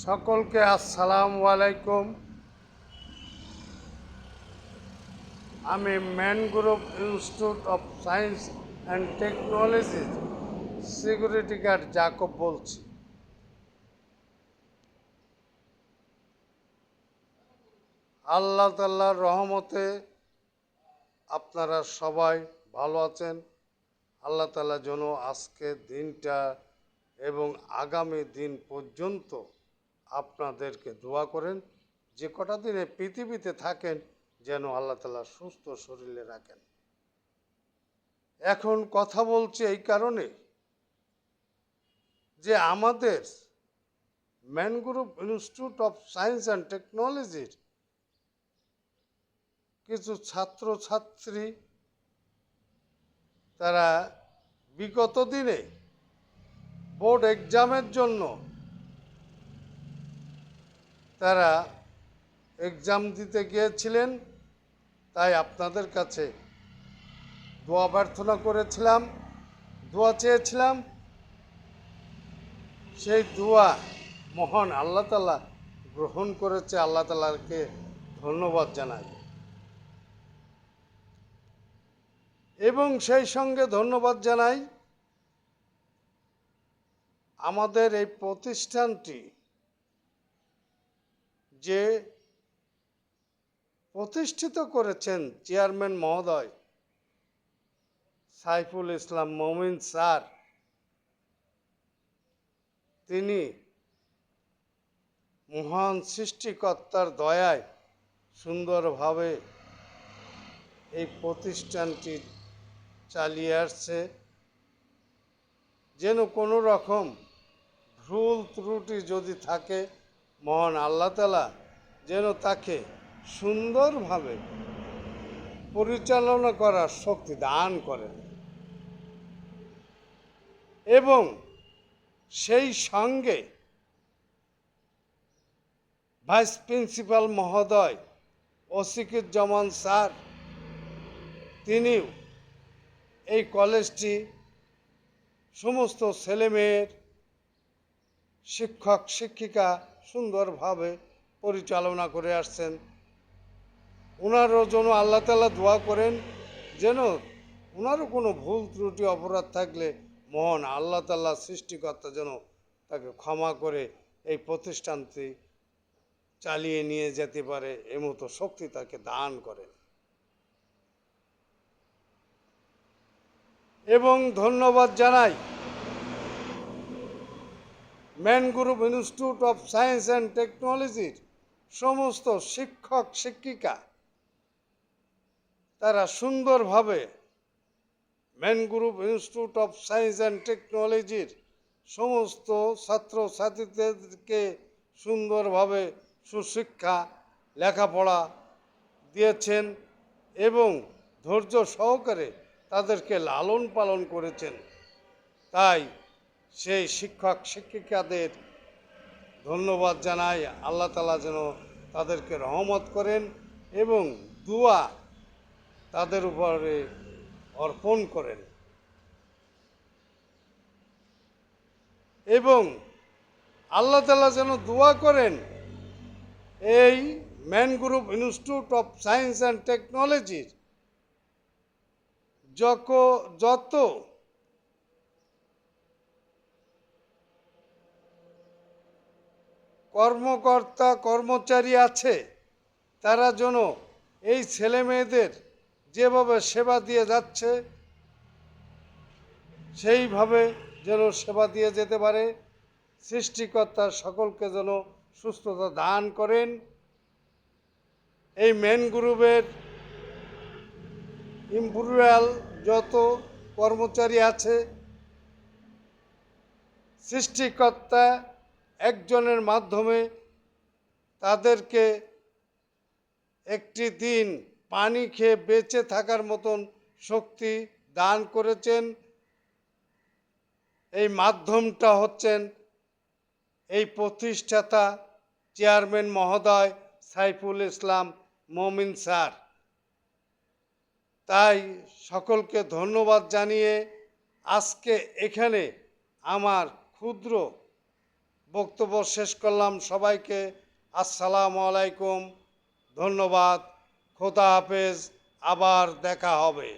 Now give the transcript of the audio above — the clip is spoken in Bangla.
সকলকে আসসালামু আলাইকুম। আমি man group institute of science and টেকনোলজির সিকিউরিটি গার্ড জাকব বলছি। আল্লাহ তাআলার রহমতে আপনারা সবাই ভালো আছেন। আল্লাহ তাআলা যেন আজকের দিনটা এবং আগামী দিন পর্যন্ত আপনাদেরকে দোয়া করেন, যে কটা দিনে পৃথিবীতে থাকেন যেন আল্লাহ তাআলা সুস্থ শরীরে রাখেন। এখন কথা বলছি এই কারণে যে আমাদের man group institute of science and টেকনোলজির কিছু ছাত্রছাত্রী তারা বিগত দিনে বোর্ড এক্সামের জন্য তারা এক্সাম দিতে গিয়েছিলেন, তাই আপনাদের কাছে দোয়া প্রার্থনা করেছিলাম, দোয়া চেয়েছিলাম। সেই দোয়া মহান আল্লাহ তাআলা গ্রহণ করেছে। আল্লাহ তাআলাকে ধন্যবাদ জানাই এবং সেই সঙ্গে ধন্যবাদ জানাই আমাদের এই প্রতিষ্ঠানটি যে প্রতিষ্ঠিত করেছেন চেয়ারম্যান মহোদয় সাইফুল ইসলাম মমিন স্যার। তিনি মহান সৃষ্টিকর্তার দয়ায় সুন্দরভাবে এই প্রতিষ্ঠানটি চালিয়ে আসছে। যেন কোনো রকম ভুল ত্রুটি যদি থাকে, মহান আল্লাহ তাআলা যেন তাকে সুন্দরভাবে পরিচালনা করার শক্তি দান করেন এবং সেই সঙ্গে ভাইস প্রিন্সিপাল মহোদয় ওসিকুজ্জামান স্যার, তিনিও এই কলেজটি সমস্ত ছেলেমেয়ের শিক্ষক শিক্ষিকা সুন্দরভাবে পরিচালনা করে আসছেন। ওনারও যেন আল্লাহ তাআলা দোয়া করেন যেন ওনারও কোনো ভুল ত্রুটি অপরাধ থাকলে মহান আল্লাহ তাআলা সৃষ্টিকর্তা যেন তাকে ক্ষমা করে এই প্রতিষ্ঠানটি চালিয়ে নিয়ে যেতে পারে এমতো শক্তি তাকে দান করেন। এবং ধন্যবাদ জানাই man group institute of science and টেকনোলজির সমস্ত শিক্ষক শিক্ষিকা, তারা সুন্দরভাবে man group institute of science and টেকনোলজির সমস্ত ছাত্রছাত্রীদেরকে সুন্দরভাবে সুশিক্ষা লেখাপড়া দিয়েছেন এবং ধৈর্য সহকারে তাদেরকে লালন পালন করেছেন। তাই সেই শিক্ষক শিক্ষিকাদের ধন্যবাদ জানাই। আল্লাহ তাআলা যেন তাদেরকে রহমত করেন এবং দুয়া তাদের উপরে অর্পণ করেন এবং আল্লাহ তাআলা যেন দোয়া করেন এই man group institute of science and টেকনোলজির যত কর্মকর্তা কর্মচারী আছে, তারা যেন এই ছেলে মেয়েদের যেভাবে সেবা দিয়ে যাচ্ছে সেইভাবে যেন সেবা দিয়ে যেতে পারে। সৃষ্টিকর্তা সকলকে যেন সুস্থতা দান করেন। এই ম্যান গ্রুপের ইম্পেরিয়াল যত কর্মচারী আছে, সৃষ্টিকর্তা একজনের মাধ্যমে তাদেরকে একটি দিন পানি খেয়ে বেঁচে থাকার মতন শক্তি দান করেছেন। এই মাধ্যমটা হচ্ছেন এই প্রতিষ্ঠাতা চেয়ারম্যান মহোদয় সাইফুল ইসলাম মমিন স্যার। তাই সকলকে ধন্যবাদ জানিয়ে আজকে এখানে আমার ক্ষুদ্র বক্তব্য শেষ করলাম। সবাইকে আসসালামু আলাইকুম, ধন্যবাদ, খোদা হাফেজ, আবার দেখা হবে।